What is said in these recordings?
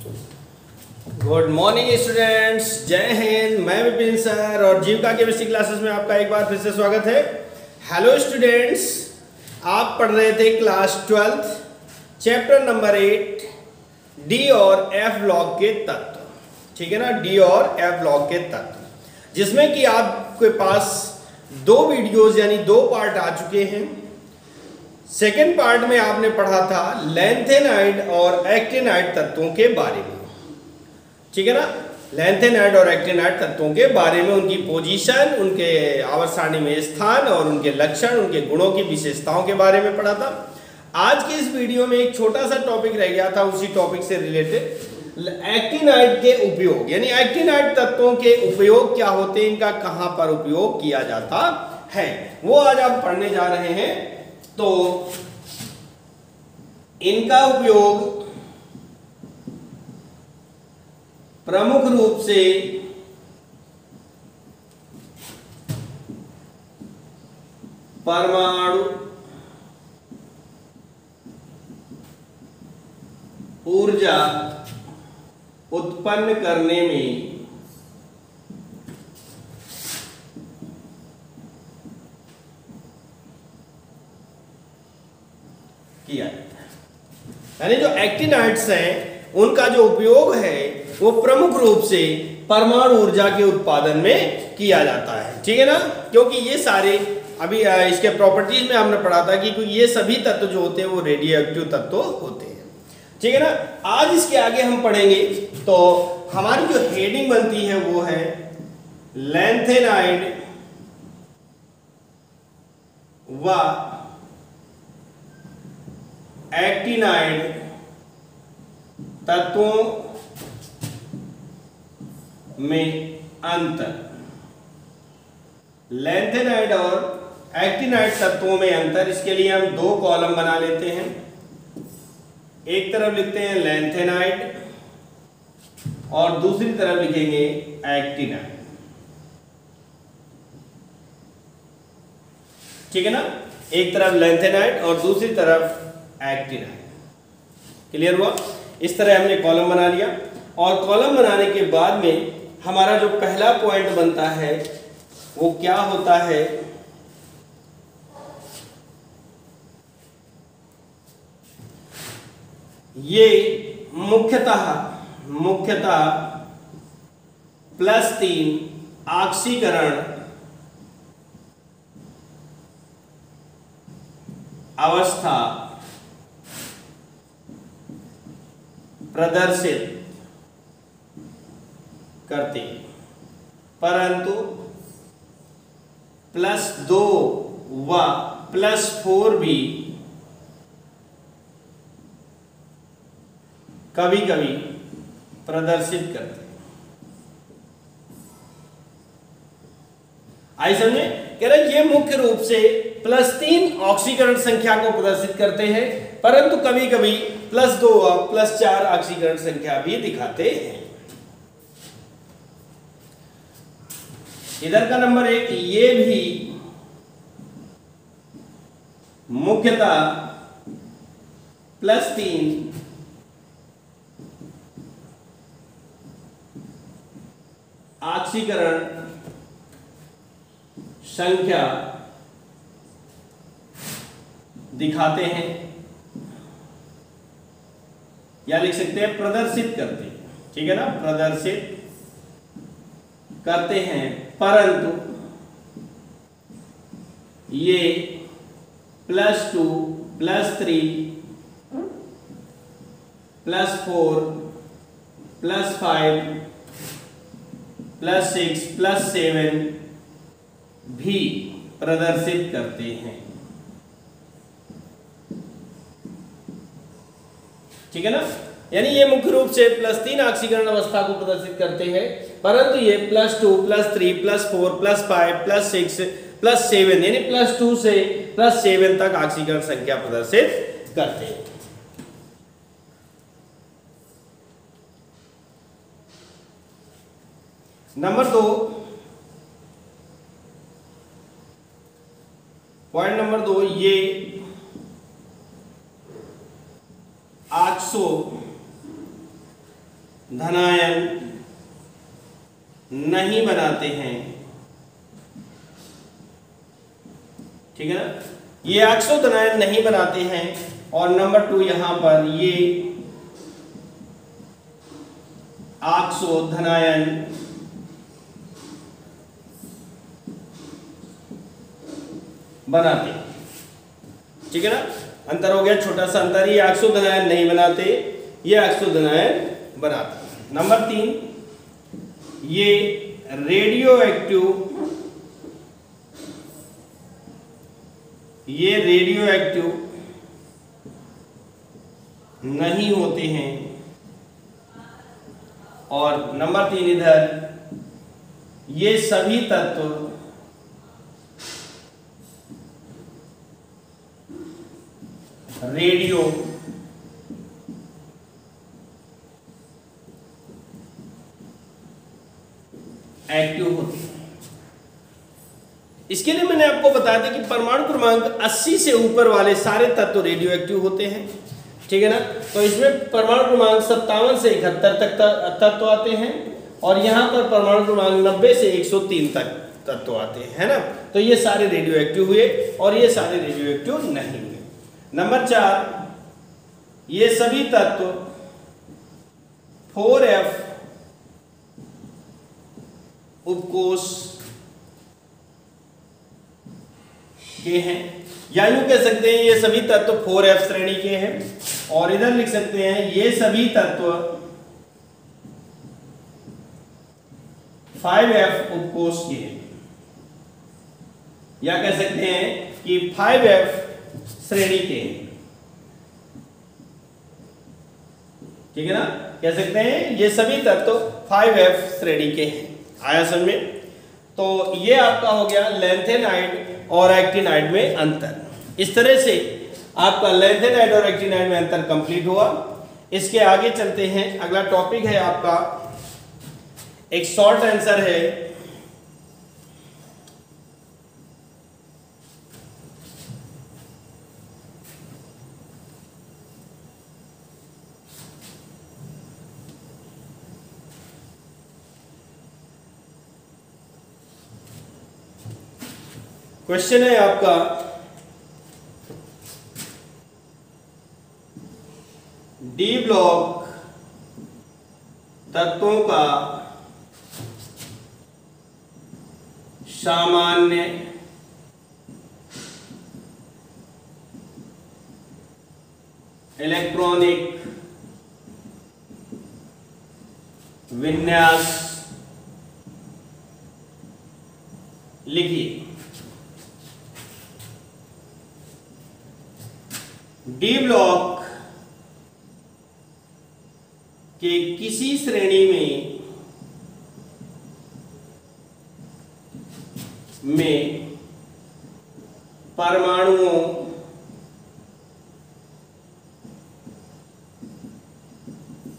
Good morning students, जय हिंद। मैं Vipin sir और जीविका केमिस्ट्री क्लासेस में आपका एक बार फिर से स्वागत है। हेलो स्टूडेंट्स, आप पढ़ रहे थे क्लास 12 चैप्टर नंबर 8 डी और एफ ब्लॉक के तत्व, ठीक है ना। डी और एफ ब्लॉक के तत्व, जिसमें कि आपके पास दो वीडियोस यानी दो पार्ट आ चुके हैं। सेकेंड पार्ट में आपने पढ़ा था लैंथेनाइड और एक्टिनाइड तत्वों के बारे में, ठीक है ना। लैंथेनाइड और एक्टिनाइड तत्वों के बारे में, उनकी पोजीशन, उनके आवर्त सारणी में स्थान और उनके लक्षण, उनके गुणों की विशेषताओं के बारे में पढ़ा था। आज के इस वीडियो में एक छोटा सा टॉपिक रह गया था, उसी टॉपिक से रिलेटेड एक्टिनाइड के उपयोग, यानी एक्टिनाइड तत्वों के उपयोग क्या होते हैं, इनका कहां पर उपयोग किया जाता है, वो आज आप पढ़ने जा रहे हैं। तो इनका उपयोग प्रमुख रूप से परमाणु ऊर्जा उत्पन्न करने में किया जाता है। यानी जो एक्टिनाइड्स हैं उनका जो उपयोग है वो प्रमुख रूप से परमाणु ऊर्जा के उत्पादन में किया जाता है, ठीक है ना। क्योंकि ये सारे अभी इसके प्रॉपर्टीज में हमने पढ़ा था कि ये सभी तत्व जो होते हैं वो रेडियो एक्टिव तत्व होते हैं, ठीक है ना। आज इसके आगे हम पढ़ेंगे तो हमारी जो हेडिंग बनती है वो है लैंथेनाइड व एक्टिनाइड तत्वों में अंतर। लैंथेनाइड और एक्टिनाइड तत्वों में अंतर, इसके लिए हम दो कॉलम बना लेते हैं। एक तरफ लिखते हैं लैंथेनाइड और दूसरी तरफ लिखेंगे एक्टिनाइड, ठीक है ना। एक तरफ लैंथेनाइड और दूसरी तरफ एक्टिनाइड। क्लियर हुआ? इस तरह हमने कॉलम बना लिया और कॉलम बनाने के बाद में हमारा जो पहला पॉइंट बनता है वो क्या होता है, ये मुख्यतः +3 ऑक्सीकरण अवस्था प्रदर्शित करते हैं, परंतु +2 व +4 भी कभी कभी प्रदर्शित करते हैं। आई समझे? कह रहे ये मुख्य रूप से +3 ऑक्सीकरण संख्या को प्रदर्शित करते हैं, परंतु कभी कभी +2 व +4 ऑक्सीकरण संख्या भी दिखाते हैं। इधर का नंबर 1, ये भी मुख्यतः +3 ऑक्सीकरण संख्या दिखाते हैं, या लिख सकते हैं प्रदर्शित करते हैं, ठीक है ना, प्रदर्शित करते हैं, परंतु ये +2 +3 +4 +5 +6 +7 भी प्रदर्शित करते हैं, ठीक है ना। यानी ये मुख्य रूप से +3 ऑक्सीकरण अवस्था को प्रदर्शित करते हैं, परंतु ये +2 +3 +4 +5 +6 +7 यानी +2 से +7 तक ऑक्सीकरण संख्या प्रदर्शित करते हैं। नंबर 2, पॉइंट नंबर 2, ये ऑक्सो धनायन नहीं बनाते हैं, ठीक है ना। ये ऑक्सो धनायन नहीं बनाते हैं। और नंबर 2 यहां पर ये ऑक्सो धनायन बनाते, ठीक है ना। अंतर हो गया, छोटा सा अंतर। ये ऑक्सो धनायन नहीं बनाते, ये ऑक्सो धनायन बनाते। नंबर 3 ये रेडियो एक्टिव नहीं होते हैं। और नंबर 3 इधर ये सभी तत्व रेडियो एक्टिव होते हैं। इसके लिए मैंने आपको बताया था कि परमाणु क्रमांक 80 से ऊपर वाले सारे तत्व रेडियो एक्टिव होते हैं, ठीक है ना। तो इसमें परमाणु क्रमांक 57 से 71 तक तत्व आते हैं और यहाँ पर परमाणु क्रमांक 90 से 103 तक तत्व आते हैं, है ना। तो ये सारे रेडियो एक्टिव हुए और ये सारे रेडियो एक्टिव नहीं हुए। नंबर 4 ये सभी तत्व 4F उपकोष के हैं, या यूं कह सकते हैं ये सभी तत्व 4F श्रेणी के हैं। और इधर लिख सकते हैं ये सभी तत्व 5F उपकोष के हैं, या कह सकते हैं कि 5F श्रेणी के हैं, ठीक है ना। कह सकते हैं ये सभी तत्व 5F श्रेणी के हैं। आया समझ में। तो ये आपका हो गया लैंथेनाइड और एक्टिनाइड में अंतर। इस तरह से आपका लैंथेनाइड और एक्टिनाइड में अंतर कंप्लीट हुआ। इसके आगे चलते हैं। अगला टॉपिक है आपका एक शॉर्ट आंसर है, क्वेश्चन है आपका डी ब्लॉक तत्वों का सामान्य इलेक्ट्रॉनिक विन्यास लिखिए। डी ब्लॉक के किसी श्रेणी में परमाणुओं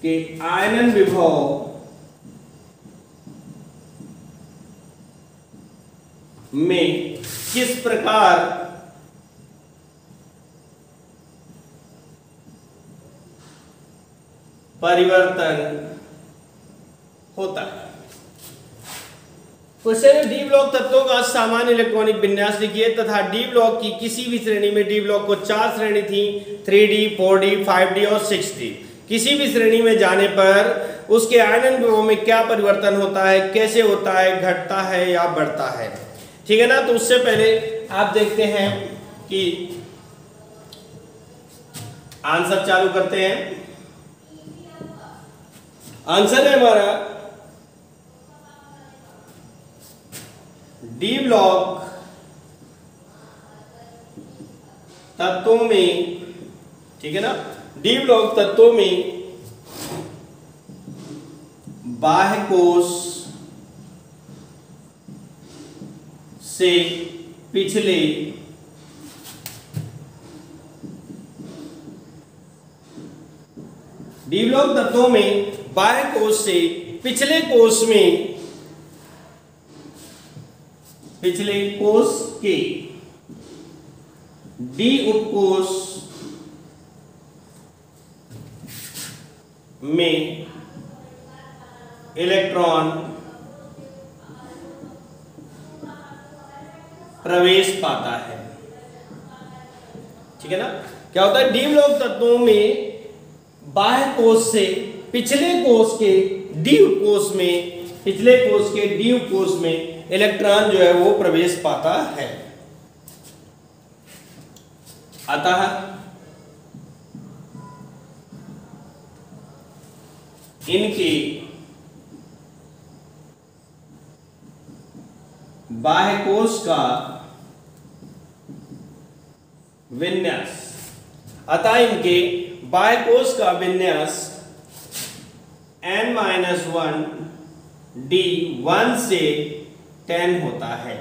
के आयनन विभव में किस प्रकार परिवर्तन होता है। क्वेश्चन है डी ब्लॉक तत्वों का सामान्य इलेक्ट्रॉनिक विन्यास लिखिए तथा डी ब्लॉक की किसी भी श्रेणी में, डी ब्लॉक को 4 श्रेणी थी, 3D, 4D, 5D और 6D। किसी भी श्रेणी में जाने पर उसके आयनन विभव में क्या परिवर्तन होता है, कैसे होता है, घटता है या बढ़ता है, ठीक है ना। तो उससे पहले आप देखते हैं कि आंसर चालू करते हैं। आंसर है हमारा डी ब्लॉक तत्वों में, ठीक है ना, डी ब्लॉक तत्वों में बाह्य कोश से पिछले डी ब्लॉक तत्वों में बाह्य कोश से पिछले कोश में, पिछले कोश के डी उपकोश में इलेक्ट्रॉन प्रवेश पाता है। ठीक है ना। क्या होता है, डी ब्लॉक तत्वों में बाह्य कोश से पिछले कोश के डी कोश में, पिछले कोश के डी कोश में इलेक्ट्रॉन जो है वो प्रवेश पाता है। अतः इनके बाह्य कोश का विन्यास, अतः इनके बाह्य कोश का विन्यास n-1 d 1 से 10 होता है।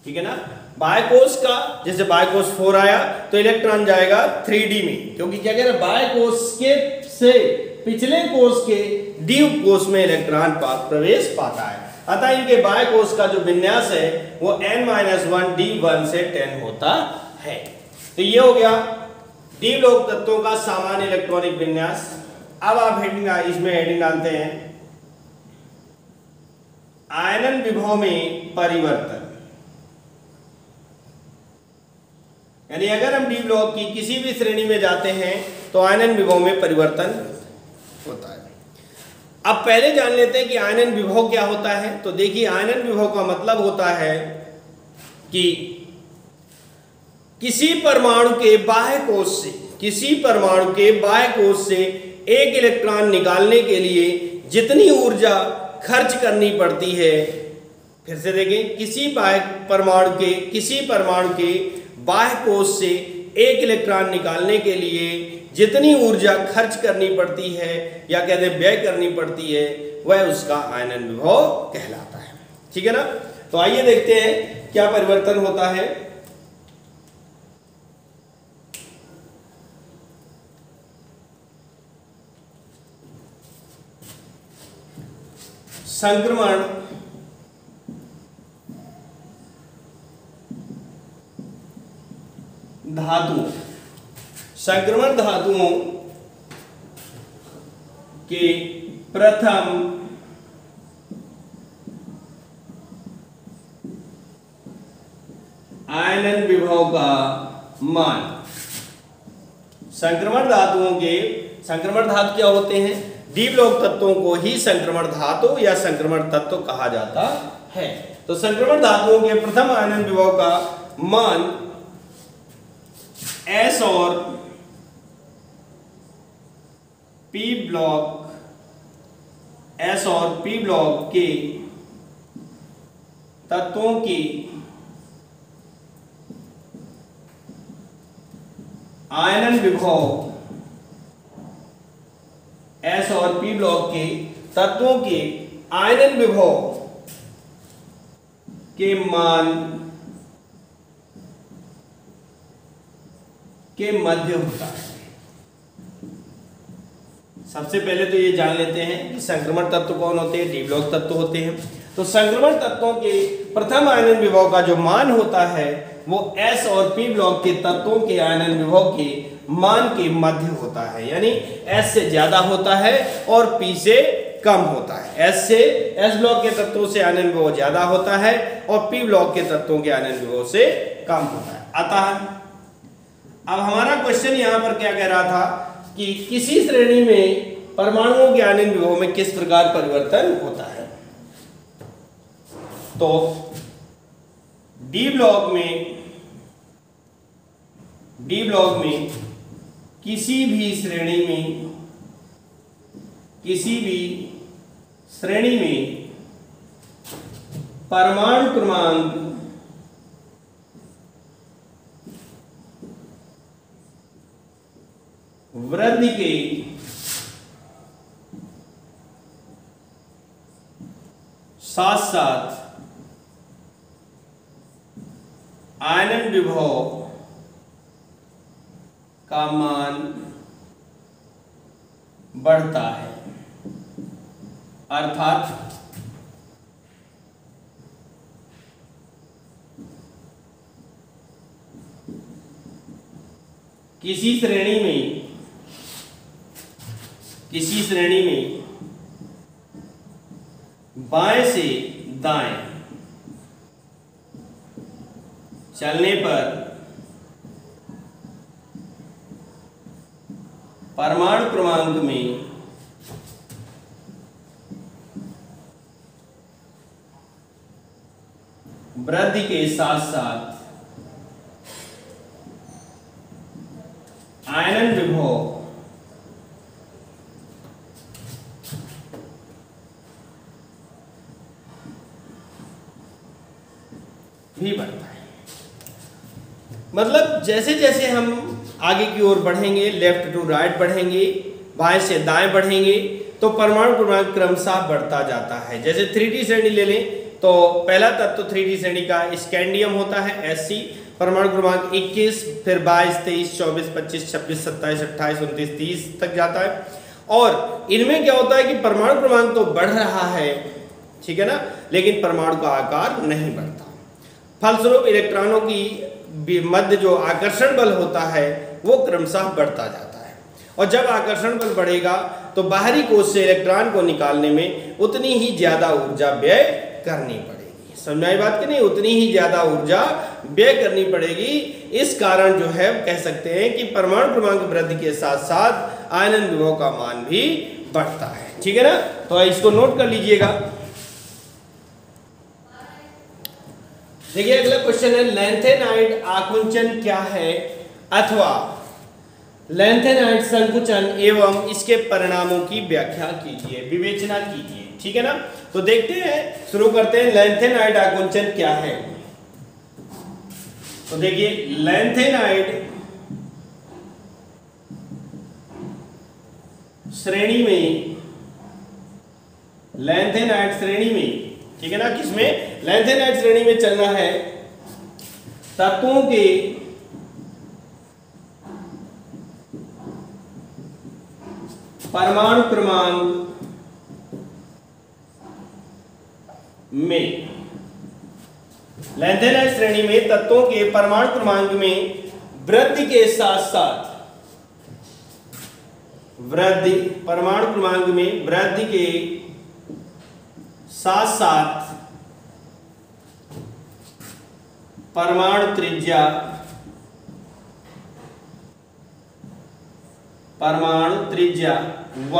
ठीक है ना। बाह्य कोश का, जैसे बाह्य कोश 4 आया तो इलेक्ट्रॉन जाएगा 3D में, क्योंकि क्या कह रहे हैं, बाह्य कोश के से पिछले कोश के डी कोश में इलेक्ट्रॉन प्रवेश पाता है। अतः इनके बाह्य कोश का जो विन्यास है वो n-1 d 1 से 10 होता है। तो ये हो गया डी ब्लॉक तत्वों का सामान्य इलेक्ट्रॉनिक विन्यास। अब आप हेडिंग, इसमें हेडिंग डालते हैं आयनन विभव में परिवर्तन। यानी अगर हम डी ब्लॉक की किसी भी श्रेणी में जाते हैं तो आयनन विभव में परिवर्तन होता है। अब पहले जान लेते हैं कि आयनन विभव क्या होता है। तो देखिए, आयनन विभव का मतलब होता है कि किसी परमाणु के बाह्य कोश से, किसी परमाणु के बाह्य कोश से एक इलेक्ट्रॉन निकालने के लिए जितनी ऊर्जा खर्च करनी पड़ती है, फिर से देखें, किसी परमाणु के बाह्य कोश से एक इलेक्ट्रॉन निकालने के लिए जितनी ऊर्जा खर्च करनी पड़ती है या कहते हैं व्यय करनी पड़ती है, वह उसका आयनन विभव कहलाता है। ठीक है ना। तो आइए देखते हैं क्या परिवर्तन होता है। संक्रमण धातुओं, संक्रमण धातुओं के प्रथम आयनन विभव का मान। संक्रमण धातुओं के, संक्रमण धातु क्या होते हैं, डी ब्लॉक तत्वों को ही संक्रमण धातु या संक्रमण तत्व कहा जाता है। तो संक्रमण धातुओं के प्रथम आयनन विभव का मान S और P ब्लॉक, S और P ब्लॉक के तत्वों की आयनन विभव, S और P ब्लॉक के तत्वों के आयनन विभव के मान के मध्य होता है। सबसे पहले तो ये जान लेते हैं कि संक्रमण तत्व कौन होते हैं, डी ब्लॉक तत्व होते हैं। तो संक्रमण तत्वों के प्रथम आयनन विभव का जो मान होता है वो S और P ब्लॉक के तत्वों के आयनन विभव के मान के मध्य होता है। यानी S से ज्यादा होता है और P से कम होता है। S ब्लॉक के तत्वों से आयनन विभव ज्यादा होता है और P ब्लॉक के तत्वों के आयनन विभव से कम होता है। अतः अब हमारा क्वेश्चन यहां पर क्या कह रहा था कि किसी श्रेणी में परमाणुओं के आयनन विभव में किस प्रकार परिवर्तन होता है। तो डी ब्लॉक में किसी भी श्रेणी में परमाणु क्रमांक वृद्धि के साथ साथ आयनन विभव का मान बढ़ता है। अर्थात किसी श्रेणी में किसी श्रेणी में बाएं से दाएं चलने पर परमाणु क्रमांक में वृद्धि के साथ साथ आयनन विभव भी बढ़ता है। मतलब जैसे जैसे हम आगे की ओर बढ़ेंगे, लेफ्ट टू राइट बढ़ेंगे, बाएं से दाएं बढ़ेंगे, तो परमाणु क्रमांक क्रमशः बढ़ता जाता है। जैसे 3D श्रेणी ले लें तो पहला तत्व 3D श्रेणी का स्कैंडियम होता है Sc, परमाणु क्रमांक 21, फिर 22, 23, 24, 25, 26, 27, 28, 29, 30 तक जाता है। और इनमें क्या होता है कि परमाणु क्रमांक तो बढ़ रहा है, ठीक है ना, लेकिन परमाणु का आकार नहीं बढ़ता। फलस्वरूप इलेक्ट्रॉनों की मध्य जो आकर्षण बल होता है वो क्रमशः बढ़ता जाता है। और जब आकर्षण बल बढ़ेगा तो बाहरी कोश से इलेक्ट्रॉन को निकालने में उतनी ही ज्यादा ऊर्जा व्यय करनी पड़ेगी। समझ में आई बात कि नहीं? उतनी ही ज्यादा ऊर्जा व्यय करनी पड़ेगी। इस कारण जो है कह सकते हैं कि परमाणु क्रमांक वृद्धि के साथ साथ आयनन विभव का मान भी बढ़ता है। ठीक है ना? तो इसको नोट कर लीजिएगा। देखिए अगला क्वेश्चन है, लैंथेनाइड आकुंचन क्या है अथवा लैंथेनाइड संकुचन एवं इसके परिणामों की व्याख्या कीजिए, विवेचना कीजिए। ठीक है ना? तो देखते हैं, शुरू करते हैं। लैंथेनाइड आकुंचन क्या है? तो देखिए लैंथेनाइड श्रेणी में, लैंथेनाइड श्रेणी में, ठीक है ना, किसमें? लैंथेनाइड श्रेणी में चलना है तत्वों के परमाणु क्रमांक में, लैंथेनाइड श्रेणी में तत्वों के परमाणु क्रमांक में वृद्धि के साथ साथ, वृद्धि परमाणु क्रमांक में वृद्धि के साथ साथ परमाणु त्रिज्या, परमाणु त्रिज्या व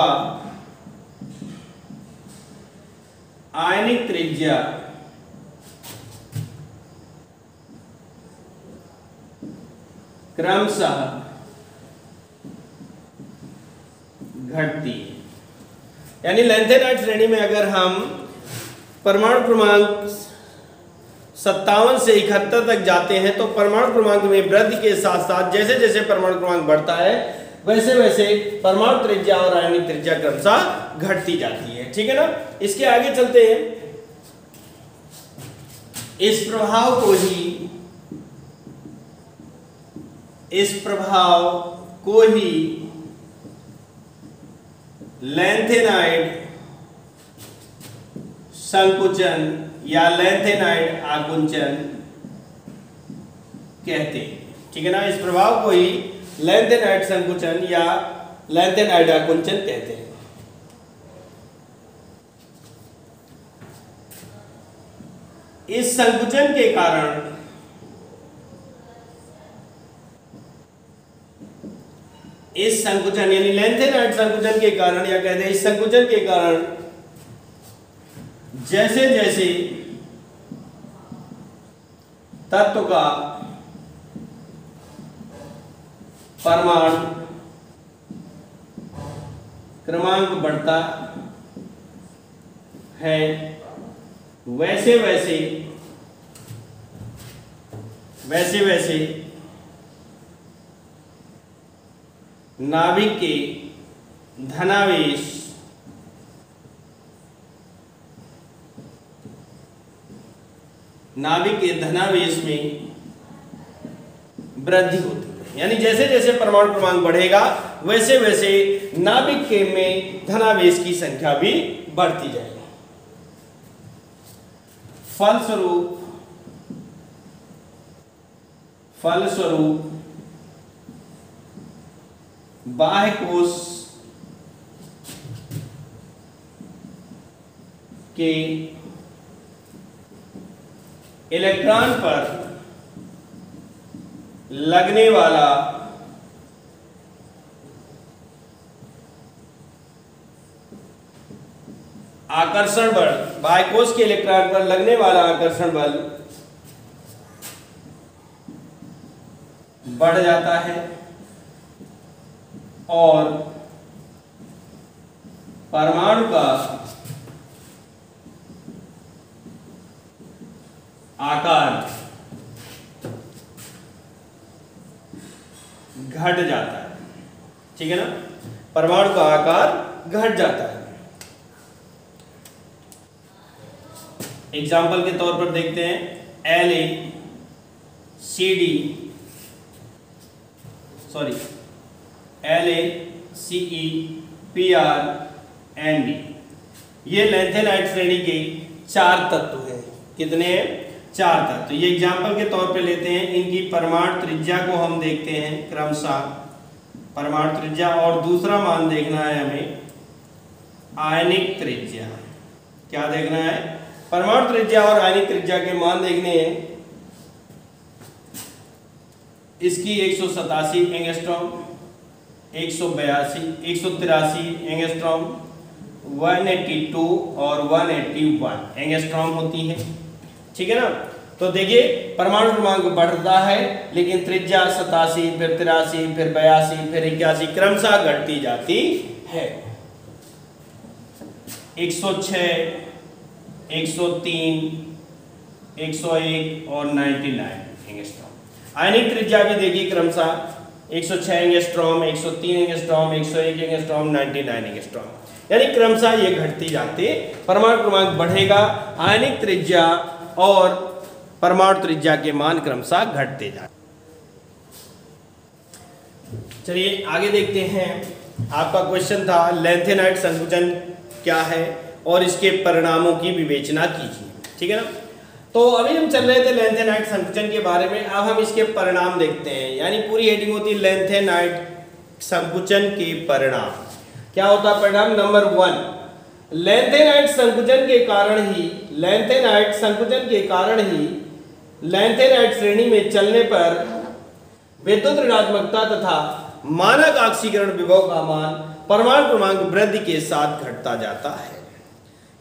आयनिक त्रिज्या क्रमशः घटती है। यानी लैंथेनाइड श्रेणी में अगर हम परमाणु क्रमांक 57 से 71 तक जाते हैं तो परमाणु क्रमांक में वृद्धि के साथ साथ जैसे जैसे परमाणु क्रमांक बढ़ता है वैसे वैसे परमाणु त्रिज्या और आयनिक त्रिज्या क्रमशः घटती जाती है। ठीक है ना? इसके आगे चलते हैं। इस प्रभाव को ही लैंथेनाइड संकुचन या लैंथेनाइड आकुंचन कहते हैं। ठीक है ना? इस प्रभाव को ही लैंथेनाइड संकुचन या लैंथेनाइड आकुंचन कहते हैं। इस संकुचन के कारण इस संकुचन यानी लैंथेनाइड संकुचन के कारण या कहते हैं इस संकुचन के कारण जैसे जैसे तत्व का परमाणु क्रमांक बढ़ता है वैसे वैसे नाभिक के धनावेश में वृद्धि होती है। यानी जैसे जैसे परमाणु क्रमांक बढ़ेगा वैसे वैसे नाभिक के में धनावेश की संख्या भी बढ़ती जाएगी। फलस्वरूप बाह्य कोश के इलेक्ट्रॉन पर लगने वाला आकर्षण बल, बाह्य कोश के इलेक्ट्रॉन पर लगने वाला आकर्षण बल बढ़ जाता है और परमाणु का आकार घट जाता है। ठीक है ना, परमाणु का आकार घट जाता है। एग्जाम्पल के तौर पर देखते हैं LaCePrNd, ये लैंथेनाइट श्रेणी के 4 तत्व हैं। कितने हैं? 4 तत्व। ये एग्जाम्पल के तौर पे लेते हैं, इनकी परमाणु त्रिज्या को हम देखते हैं क्रमशः, परमाणु त्रिज्या, और दूसरा मान देखना है हमें आयनिक त्रिज्या। क्या देखना है? परमाणु त्रिज्या और आयनिक त्रिज्या के मान देखने हैं। इसकी 187 एंगस्ट्रॉम, 183 एंगस्ट्रॉम, 182 और 181 एंगस्ट्रॉम होती है। ठीक है ना, तो देखिए परमाणु क्रमांक बढ़ता है लेकिन त्रिज्या 87, फिर 83, फिर 82, फिर 81 क्रमशः घटती जाती है। 106, 103, 101 और 99 एंगस्ट्रॉम। आयनिक त्रिज्या भी देखिए क्रमशः 106 एंगस्ट्रॉम, 103 एंगस्ट्रॉम, 101 एंगस्ट्रॉम, 99 एंगस्ट्रॉम, यानी क्रमशः ये घटती जाती, परमाणु क्रमांक बढ़ेगा, आयनिक त्रिज्या और परमाणु त्रिज्या के मान क्रमशः घटते जाते। चलिए आगे देखते हैं। आपका क्वेश्चन था लैंथेनाइट संकुचन क्या है और इसके परिणामों की विवेचना कीजिए। ठीक है ना, तो अभी हम चल रहे थे लैंथेनाइट संकुचन के बारे में, अब हम इसके परिणाम देखते हैं। यानी पूरी हेडिंग होती है लैंथेनाइट संकुचन के परिणाम। क्या होता है परिणाम? नंबर 1, लैंथेनाइट संकुचन के कारण ही लैंथेनाइट श्रेणी में चलने पर विद्युत ऋणात्मकता तथा मानक ऑक्सीकरण विभव का मान परमाणु क्रमांक वृद्धि के साथ घटता जाता है।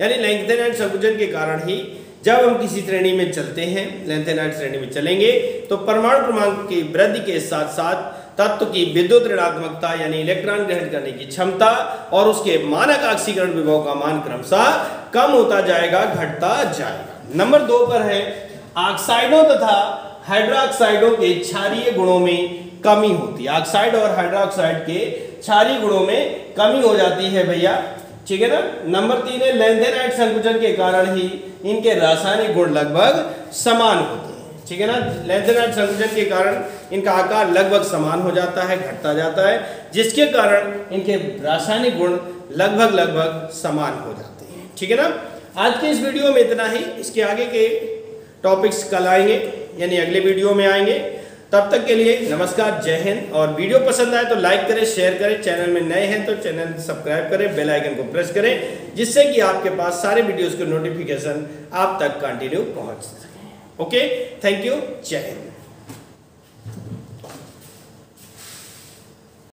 यानी लैंथेनाइट संकुचन के कारण ही जब हम किसी श्रेणी में चलते हैं, लैंथेनाइट श्रेणी में चलेंगे, तो परमाणु क्रमांक की वृद्धि के साथ साथ तत्व की विद्युत ऋणात्मकता यानी इलेक्ट्रॉन ग्रहण करने की क्षमता और उसके मानक ऑक्सीकरण विभव का मान क्रमशः कम होता जाएगा, घटता जाएगा। नंबर 2 पर है ऑक्साइडों तथा हाइड्रोक्साइडों के क्षारीय गुणों में कमी होती है। ऑक्साइड और हाइड्रोक्साइड के क्षारीय गुणों में कमी हो जाती है भैया। ठीक है ना। नंबर 3 है लैंथेनाइट संकुचन के कारण ही इनके रासायनिक गुण लगभग समान होते हैं। ठीक है ना, लैंथेनाइट संकुचन के कारण इनका आकार लगभग समान हो जाता है, घटता जाता है, जिसके कारण इनके रासायनिक गुण लगभग समान हो जाते हैं। ठीक है ना। आज के इस वीडियो में इतना ही। इसके आगे के टॉपिक्स कल आएंगे, यानी अगले वीडियो में आएंगे। तब तक के लिए नमस्कार, जय हिंद। और वीडियो पसंद आए तो लाइक करें, शेयर करें, चैनल में नए हैं तो चैनल सब्सक्राइब करें, बेल आइकन को प्रेस करें, जिससे कि आपके पास सारे वीडियोस के नोटिफिकेशन आप तक कंटिन्यू पहुंच सके। ओके, थैंक यू, जय हिंद।